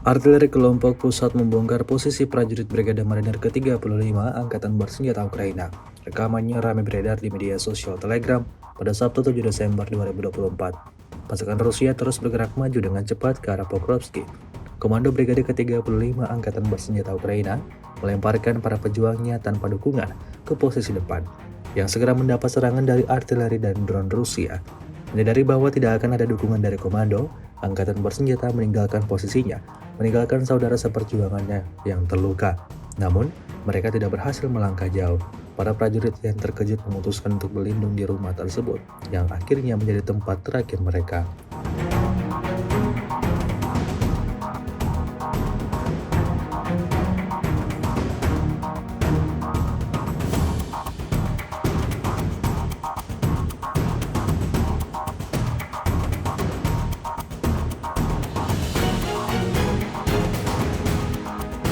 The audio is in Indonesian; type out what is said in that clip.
Artileri kelompok pusat membongkar posisi prajurit Brigade Marinir ke-35 Angkatan Bersenjata Ukraina. Rekamannya ramai beredar di media sosial Telegram pada Sabtu 7 Desember 2024. Pasukan Rusia terus bergerak maju dengan cepat ke arah Pokrovsky. Komando Brigade ke-35 Angkatan Bersenjata Ukraina melemparkan para pejuangnya tanpa dukungan ke posisi depan, yang segera mendapat serangan dari artileri dan drone Rusia. Menyadari bahwa tidak akan ada dukungan dari komando, Angkatan Bersenjata meninggalkan posisinya, meninggalkan saudara seperjuangannya yang terluka. Namun, mereka tidak berhasil melangkah jauh. Para prajurit yang terkejut memutuskan untuk berlindung di rumah tersebut, yang akhirnya menjadi tempat terakhir mereka.